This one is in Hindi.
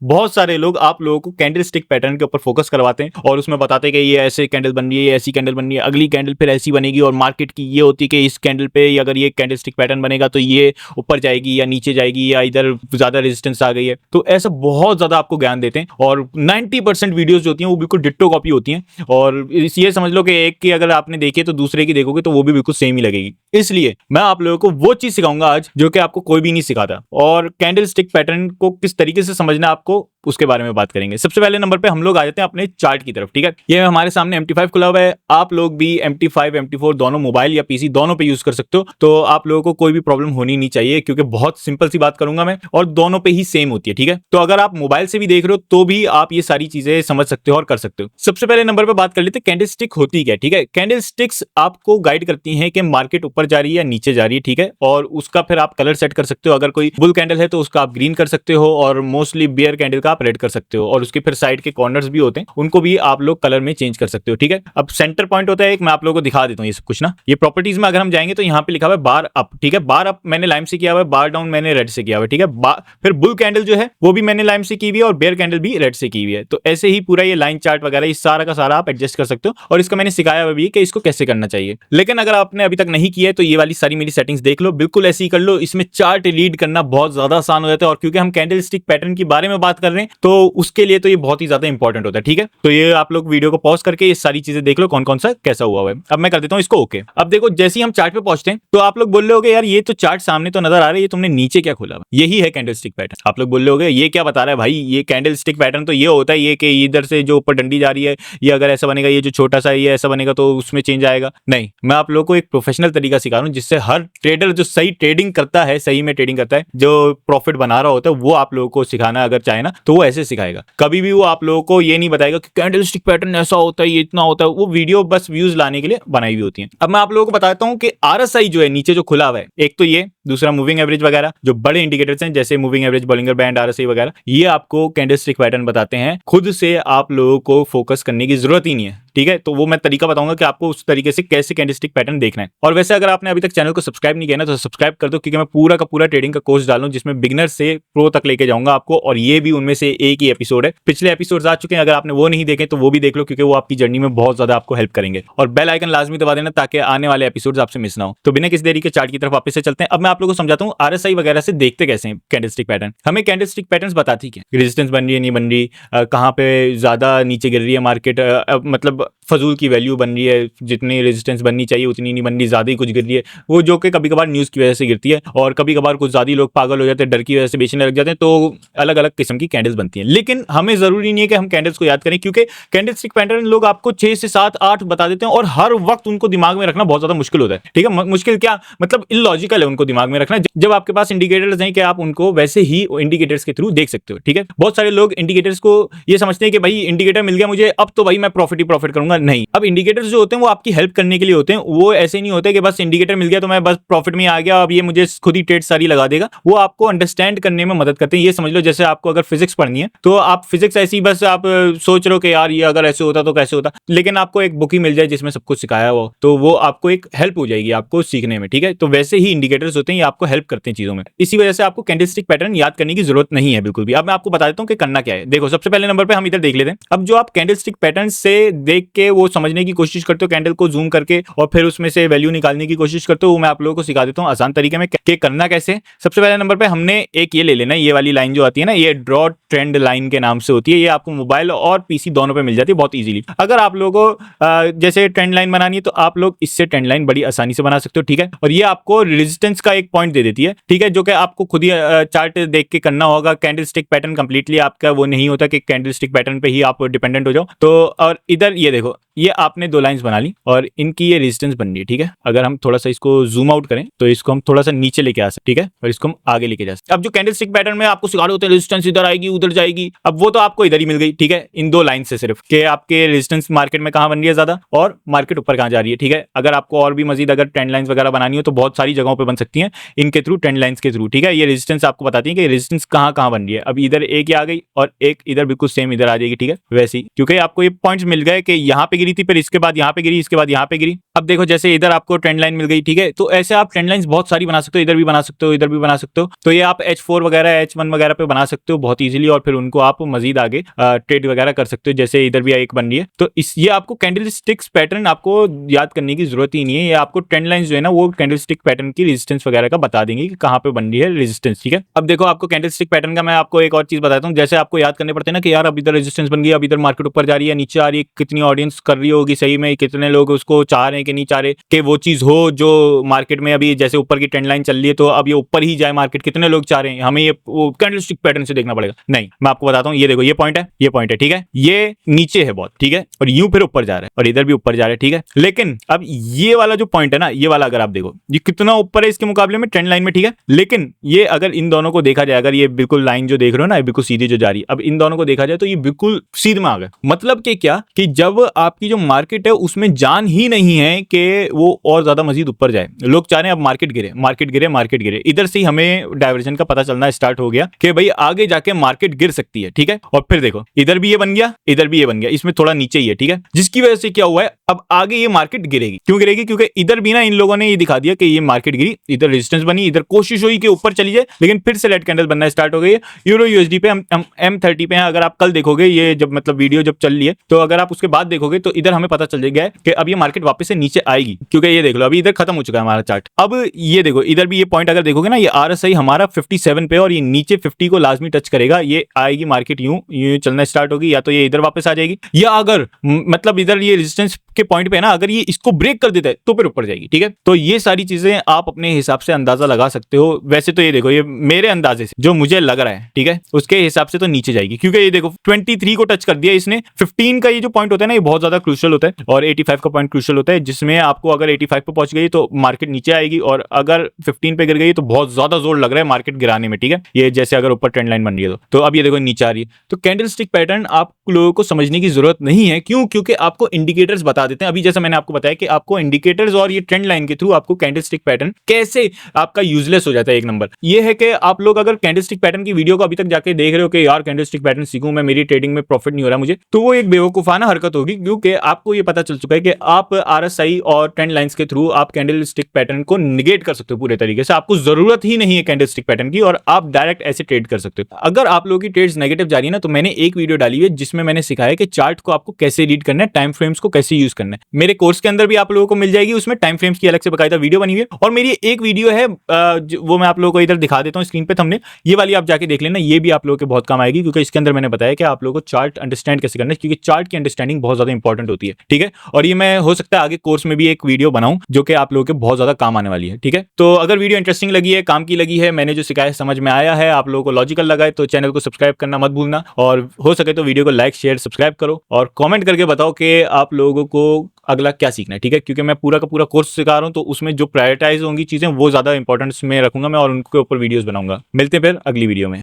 बहुत सारे लोग आप लोगों को कैंडल स्टिक पैटर्न के ऊपर फोकस करवाते हैं और उसमें बताते हैं कि ये ऐसे कैंडल बन रही है, ये ऐसी कैंडल बन रही है, अगली कैंडल फिर ऐसी बनेगी और मार्केट की ये होती है कि इस कैंडल पे अगर ये कैंडल स्टिक पैटर्न बनेगा तो ये ऊपर जाएगी या नीचे जाएगी या इधर ज्यादा रेजिस्टेंस आ गई है। तो ऐसा बहुत ज्यादा आपको ज्ञान देते हैं और 90% वीडियोज जो होती हैं वो बिल्कुल डिट्टो कॉपी होती हैं और ये समझ लो कि एक की अगर आपने देखी है तो दूसरे की देखोगे तो वो भी बिल्कुल सेम ही लगेगी। इसलिए मैं आप लोगों को वो चीज सिखाऊंगा आज जो कि आपको कोई भी नहीं सिखाता, और कैंडल स्टिक पैटर्न को किस तरीके से समझना है आपको उसके बारे में बात करेंगे। सबसे पहले नंबर पे हम लोग आ जाते हैं अपने चार्ट की तरफ। ठीक है, ये हमारे सामने MT5 खुला हुआ है। आप लोग भी MT5 MT4 दोनों मोबाइल या पीसी दोनों पे यूज कर सकते हो, तो आप लोगों को कोई भी प्रॉब्लम होनी नहीं चाहिए क्योंकि बहुत सिंपल सी बात करूंगा मैं और दोनों पे ही सेम होती है। ठीक है, तो अगर आप मोबाइल से भी देख रहे हो तो भी आप ये सारी चीजें समझ सकते हो और कर सकते हो। सबसे पहले नंबर पे बात कर लेते हैं कैंडल स्टिक होती क्या है। ठीक है, कैंडल स्टिक्स आपको गाइड करती हैं कि मार्केट ऊपर जा रही है या नीचे जा रही है। ठीक है, और उसका फिर आप कलर सेट कर सकते हो। अगर कोई बुल कैंडल है तो उसका आप ग्रीन कर सकते हो और मोस्टली बियर कैंडल का आप रेड कर सकते हो, और उसके फिर साइड के कॉर्नर्स भी होते हैं उनको भी आप लोग कलर में चेंज कर सकते हो। ठीक है, अब सेंटर पॉइंट होता है एक, मैं आप लोगों को दिखा देता हूँ ये सब कुछ ना। ये प्रॉपर्टीज में अगर हम जाएंगे तो यहाँ पे लिखा हुआ है बार अप। ठीक है, बार अप मैंने लाइम से किया हुआ है, बार डाउन मैंने रेड से किया हुआ है। ठीक है, फिर बुल कैंडल जो है वो भी मैंने लाइम से की हुई है और बेयर कैंडल भी रेड से की हुई है। तो ऐसे ही पूरा ये लाइन चार्ट वगैरह इस सारा का सारा आप एडजस्ट कर सकते हो और इसका मैंने सिखाया हुआ भी कि इसको कैसे करना चाहिए। लेकिन अगर आपने अभी तक नहीं किया है तो ये वाली सारी मेरी सेटिंग्स देख लो, बिल्कुल ऐसे ही कर लो। इसमें चार्ट लीड करना बहुत ज्यादा आसान हो जाता है और क्योंकि हम कैंडल स्टिक पैटर्न के बारे में बात कर रहे हैं तो उसके लिए तो ये बहुत ही ज्यादा इंपॉर्टेंट होता है। ठीक है, तो ये आप लोग वीडियो को पॉज करके ये सारी चीजें देख लो कौन कौन सा कैसा हुआ है। अब मैं कर देता हूँ इसको ओके। अब देखो जैसे ही हम चार्ट पे पहुंचते हैं तो आप लोग बोल रहे होगे यार ये तो चार्ट सामने तो नजर आ रहा है, ये तुमने नीचे क्या खोला? यही है कैंडल स्टिक पैटर्न। आप लोग बोल रहे होगे ये क्या बता रहा है भाई, ये कैंडल स्टिक पैटर्न तो ये होता है ये कि इधर से जो ऊपर डंडी जा रही है ये अगर ऐसा बनेगा, ये जो छोटा सा ये ऐसा बनेगा तो उसमें चेंज आएगा। नहीं, मैं आप लोगों को एक प्रोफेशनल तरीका सिखा रहा हूँ जिससे हर ट्रेडर जो सही ट्रेडिंग करता है, सही में ट्रेडिंग करता है, जो प्रॉफिट बना रहा होता है, वो आप लोगों को सिखाना अगर चाहे ना तो वो ऐसे सिखाएगा। कभी भी वो आप लोगों को ये नहीं बताएगा कि कैंडल स्टिक पैटर्न ऐसा होता है, ये इतना होता है। वो वीडियो बस व्यूज लाने के लिए बनाई हुई होती है। अब मैं आप लोगों को बताता हूँ कि RSI जो है नीचे जो खुला हुआ है, एक तो ये, दूसरा मूविंग एवरेज वगैरह जो बड़े इंडिकेटर्स हैं जैसे moving average, Bollinger band, RSI वगैरह, ये आपको कैंडल स्टिक पैटर्न बताते हैं। खुद से आप लोगों को फोकस करने की जरूरत ही नहीं है। ठीक है, तो वो मैं तरीका बताऊंगा कि आपको उस तरीके से कैसे कैंडल स्टिक पैटर्न देखना है। और वैसे अगर आपने अभी तक चैनल को सब्सक्राइब नहीं किया ना तो सब्सक्राइब कर दो, क्योंकि मैं पूरा का पूरा ट्रेडिंग का कोर्स डालूं जिसमें बिगिनर से प्रो तक लेके जाऊंगा आपको, और ये भी उनमें से एक ही एपिसोड है। पिछले एपिसोड आ चुके हैं, अगर आपने वो नहीं देखे तो वो भी देख लो क्योंकि वो आपकी जर्नी में बहुत ज्यादा आपको हेल्प करेंगे। और बेल आइकन लाजमी दबा देना ताकि आने वाले एपिसोड आपसे मिस ना हो। तो बिना किसी देरी के चार्ट की तरफ वापस से चलते हैं। अब मैं आप लोगों को समझाता हूँ RSI वगैरह से देखते कैसे हैं कैंडल स्टिक पैटर्न। हमें कैंडल स्टिक पैटर्न बताती क्या, रेजिस्टेंस बन रही है नहीं बन रही, कहाँ पे ज्यादा नीचे गिर रही है मार्केट, मतलब फजूल की वैल्यू बन रही है, जितनी रेजिस्टेंस बननी चाहिए उतनी नहीं बन रही, ज्यादा ही कुछ गिर रही है, वो जो कि कभी कभार न्यूज़ की वजह से गिरती है और कभी कभार कुछ ज्यादा लोग पागल हो जाते हैं, डर की वजह से बेचने लग जाते हैं, तो अलग अलग किस्म की कैंडल्स बनती हैं। लेकिन हमें जरूरी नहीं है कि हम कैंडल्स को याद करें, क्योंकि कैंडल स्टिक पैटर्न लोग आपको 6 से 7 8 बता देते हैं और हर वक्त उनको दिमाग में रखना बहुत ज्यादा मुश्किल होता है। ठीक है, मुश्किल क्या मतलब इलॉजिकल है उनको दिमाग में रखना, जब आपके पास इंडिकेटर्स हैं कि आप उनको वैसे ही इंडिकेटर्स के थ्रू देख सकते हो। ठीक है, बहुत सारे लोग इंडिकेटर्स को ये समझते हैं कि भाई इंडिकेटर मिल गया मुझे अब तो भाई मैं प्रॉफिट ही प्रॉफिट करूंगा। नहीं, अब इंडिकेटर्स जो होते हैं वो आपकी हेल्प करने के लिए होते हैं, वो ऐसे नहीं होते कि बस इंडिकेटर मिल गया तो मैं बस प्रॉफिट में आ गया अब ये मुझे खुद ही ट्रेड सारी लगा देगा। वो आपको अंडरस्टैंड करने में मदद करते हैं। ये समझ लो जैसे आपको अगर फिजिक्स पढ़नी है तो आप फिजिक्स ऐसी बस आप सोच रहे हो कि यार ये अगर ऐसे होता तो कैसे होता, लेकिन आपको एक बुक ही मिल जाए जिसमें सब कुछ सिखाया हो तो वो आपको एक हेल्प हो जाएगी आपको सीखने में। ठीक है, तो वैसे ही इंडिकेटर्स होते हैं, ये आपको हेल्प करते हैं चीजों में। इसी वजह से आपको कैंडल स्टिक पैटर्न याद करने की जरूरत नहीं है बिल्कुल भी। अब मैं आपको बता देता हूं कि करना क्या है। देखो सबसे पहले नंबर पे हम इधर देख लेते हैं। अब जो आप कैंडल स्टिक पैटर्न से देख के वो समझने की कोशिश करते हो, कैंडल को जूम करके और फिर उसमें से वैल्यू निकालने की कोशिश करते हो, वो मैं आप लोगों को सिखा देता हूं आसान तरीके में कि करना कैसे। सबसे पहले नंबर पे हमने एक ये ले लेना है, ये वाली लाइन जो आती है ना, ये ड्रॉ ट्रेंड लाइन के नाम से होती है। ये आपको मोबाइल और पीसी दोनों पे मिल जाती है बहुत इजीली। अगर आप लोगों को जैसे ट्रेंड लाइन बनानी है तो आप लोग इससे ट्रेंड लाइन बड़ी आसानी से बना सकते हो। ठीक है, और ये आपको रेजिस्टेंस का एक पॉइंट दे देती है। ठीक है, जो कि आपको खुद ही चार्ट देख के करना होगा। कैंडल स्टिक पैटर्न कंप्लीटली आपका वो नहीं होता कि कैंडल स्टिक पैटर्न पे ही आप डिपेंडेंट हो जाओ। तो और इधर ये देखो, ये आपने 2 लाइंस बना ली और इनकी ये रेजिस्टेंस बन रही है। ठीक है, अगर हम थोड़ा सा इसको जूम आउट करें तो इसको हम थोड़ा सा नीचे लेके आ सकते। ठीक है, और इसको हम आगे लेके जा सकते। अब जो कैंडल स्टिक पैटर्न में आपको सिखा रहे होते हैं रेजिस्टेंस इधर आएगी उधर जाएगी, अब वो तो आपको इधर ही मिल गई। ठीक है, इन 2 लाइन से सिर्फ कि आपके रेजिस्टेंस मार्केट में कहां बन रही है ज्यादा और मार्केट ऊपर कहां जा रही है। ठीक है, अगर आपको और भी मजीद अगर ट्रेंड लाइंस वगैरह बनानी हो तो बहुत सारी जगहों पे बन सकती हैं इनके थ्रू, ट्रेंड लाइंस के थ्रू। ठीक है, ये रेजिस्टेंस आपको बताती है कि रेजिस्टेंस कहां कहां बन रही है। अब इधर एक ही आ गई और एक इधर बिल्कुल सेम इधर आ जाएगी। ठीक है, वैसे ही क्योंकि आपको ये पॉइंट्स मिल गए कि यहाँ पे गिरी थी, फिर इसके बाद यहाँ पे गिरी, इसके बाद यहाँ पे गिरी। अब देखो जैसे इधर आपको ट्रेंड लाइन मिल गई, ठीक है, तो ऐसे आप ट्रेंड लाइंस बहुत सारी बना सकते हो, इधर भी बना सकते हो, इधर भी बना सकते हो। तो ये आप H4 वगैरह H1 वगैरह पे बना सकते हो बहुत इजीली, और फिर उनको आप मजीद आगे ट्रेड वगैरह कर सकते हो। जैसे इधर भी एक बन रही है, तो इस ये आपको कैंडल स्टिक्स पैटर्न आपको याद करने की जरूरत ही नहीं है। ये आपको ट्रेंड लाइंस जो है ना वो कैंडल स्टिक पैटर्न की रेजिस्टेंस वगैरह का बता देंगे कि कहाँ पे बन रही है रेजिस्टेंस, ठीक है। अब देखो आपको कैंडल स्टिक पैटर्न का मैं आपको एक और चीज बताता हूँ। जैसे आपको याद करने पड़ते हैं ना कि यार अब इधर रेजिस्टेंस बन गई, अब इधर मार्केट ऊपर जा रही है, नीचे आ रही है, कितनी ऑडियंस कर रही होगी सही में, कितने लोग उसको चाह रहे हैं कि नहीं चाह रहे कि वो चीज हो जो मार्केट में अभी जैसे ऊपर की ट्रेंड लाइन चल रही है तो अब ये ऊपर ही जाए मार्केट, कितने लोग चाह रहे हैं, हमें ये कैंडल स्टिक पैटर्न से देखना पड़ेगा। नहीं, मैं आपको बताता हूँ, ये देखो ये पॉइंट है, ये पॉइंट है, ठीक है, ये नीचे है बहुत, ठीक है, और यूं फिर ऊपर जा रहा है और इधर भी ऊपर जा रहा है, ठीक है। लेकिन अब ये वाला जो पॉइंट है ना, ये वाला अगर आप देखो ये कितना ऊपर है इसके मुकाबले में ट्रेंड लाइन में, ठीक है। लेकिन ये अगर इन दोनों को देखा जाए, अगर ये बिल्कुल लाइन जो देख रहे हो ना बिल्कुल सीधी जो जा रही है, अब इन दोनों को देखा जाए तो ये बिल्कुल सीधे में आ गए। मतलब कि क्या कि जब आपकी जो मार्केट है उसमें जान ही नहीं है कि वो और ज्यादा मजीद ऊपर जाए, लोग चाह रहे हैं अब मार्केट गिरे, मार्केट गिरे, मार्केट गिरे। इधर से ही हमें डायवर्जन का पता चलना स्टार्ट हो गया कि भाई आगे जाके मार्केट गिर सकती है, ठीक है। और फिर देखो इधर भी ये बन गया, इधर भी ये बन गया, इसमें थोड़ा नीचे ही है, ठीक है, जिसकी वजह से क्या हुआ है अब आगे ये मार्केट गिरेगी। क्यों गिरेगी? क्योंकि इधर भी ना इन लोगों ने ये दिखा दिया कि ये मार्केट गिरी, इधर रेजिस्टेंस बनी, इधर कोशिश हुई कि ऊपर चली जाए, लेकिन फिर से रेड कैंडल बनना स्टार्ट हो गई है। यूरो यूएसडी पे हम M30 पे हैं, अगर आप कल देखोगे ये जब मतलब वीडियो जब चल रही है तो अगर आप उसके बाद देखोगे तो इधर हमें पता चल जाएगा कि अब ये मार्केट वापस से नीचे आएगी, क्योंकि ये देख लो अभी इधर खत्म हो चुका है हमारा चार्ट। अब ये देखो इधर भी ये पॉइंट अगर देखोगे ना, ये RSI हमारा 57 पे और ये नीचे 50 को लाजमी टच करेगा, ये आएगी मार्केट यूं चलना स्टार्ट होगी, या तो ये इधर वापस आ जाएगी, या अगर मतलब इधर ये रेजिस्टेंस के पॉइंट पे ना अगर ये इसको ब्रेक कर देता है तो फिर ऊपर जाएगी, ठीक है। तो ये सारी चीजें आप अपने हिसाब से अंदाजा लगा सकते हो। वैसे तो ये देखो ये मेरे अंदाजे से जो मुझे लग रहा है, ठीक है, उसके हिसाब से तो नीचे जाएगी, क्योंकि ये देखो 23 को टच कर दिया इसने। 15 का ये जो पॉइंट होता है ना ये बहुत ज्यादा क्रूशियल होता है, और 85 का पॉइंट क्रूशियल होता है, जिसमें आपको अगर 85 पे पहुंच गई तो मार्केट नीचे आएगी, और अगर 15 पे गिर गई तो बहुत ज्यादा जोर लग रहा है मार्केट गिराने में, ठीक है। ये जैसे अगर ऊपर ट्रेंड लाइन बन रही है तो अब ये देखो नीचे आ रही है। तो कैंडल स्टिक पैटर्न आप लोगों को समझने की जरूरत नहीं है। क्यों? क्योंकि आपको इंडिकेटर्स बता देते हैं। अभी जैसा मैंने आपको बताया कि आपको इंडिकेटर्स और ये ट्रेंड लाइन के थ्रू आपको कैंडल स्टिक पैटर्न कैसे आपका यूजलेस हो जाता है। एक नंबर ये है कि आप लोग अगर कैंडल स्टिक पैटर्न की वीडियो को अभी तक जाके देख रहे हो कि यार कैंडल स्टिक पैटर्न सीखूं मैं, मेरी ट्रेडिंग में प्रॉफिट नहीं हो रहा मुझे, तो वो एक बेवकूफाना हरकत होगी, क्योंकि आपको ये पता चल चुका है कि आप RSI और ट्रेंड लाइंस के थ्रू आप कैंडल स्टिक पैटर्न को निगेट कर सकते हो पूरे तरीके से। आपको जरूरत ही नहीं है कैंडल स्टिक पैटर्न की, और आप डायरेक्ट ऐसे ट्रेड कर सकते हो। अगर आप लोगों की ट्रेड्स नेगेटिव जा रही है ना, तो मैंने एक वीडियो डाली है जिसमें मैंने सिखाया कि चार्ट को आपको कैसे रीड करना है, टाइम फ्रेम्स को कैसे यूज करना है। मेरे कोर्स के अंदर भी आप लोगों को मिल जाएगी, उसमें टाइम फ्रेम्स की अलग से बकायदा वीडियो बनी हुई है। और मेरी एक वीडियो है वो मैं आप लोगों को इधर दिखा देता हूं स्क्रीन पे, थंबनेल ये वाली आप जाके देख लेना, ये भी आप लोगों के बहुत काम आएगी, क्योंकि इसके अंदर मैंने बताया कि आप लोगों को चार्ट अंडरस्टैंड कैसे करना है, क्योंकि चार्ट की अंडरस्टैंडिंग बहुत ज्यादा इंपॉर्टेंट होती है, ठीक है। और ये मैं हो सकता है आगे कोर्स में भी एक वीडियो बनाऊं जो कि आप लोगों के बहुत ज्यादा काम आने वाली है, ठीक है। तो अगर वीडियो इंटरेस्टिंग लगी है, काम की लगी है, मैंने जो सिखाया समझ में आया है, आप लोगों को लॉजिकल लगा है, तो चैनल को सब्सक्राइब करना मत भूलना, और हो सके तो वीडियो को लाइक शेयर सब्सक्राइब करो, और कमेंट करके बताओ कि आप लोगों को अगला क्या सीखना है, ठीक है। क्योंकि मैं पूरा का पूरा कोर्स सिखा रहा हूं, तो उसमें जो प्रायोरिटाइज होंगी चीजें वो ज्यादा इंपॉर्टेंस में रखूंगा मैं, और उनके ऊपर वीडियोस बनाऊंगा। मिलते हैं फिर अगली वीडियो में।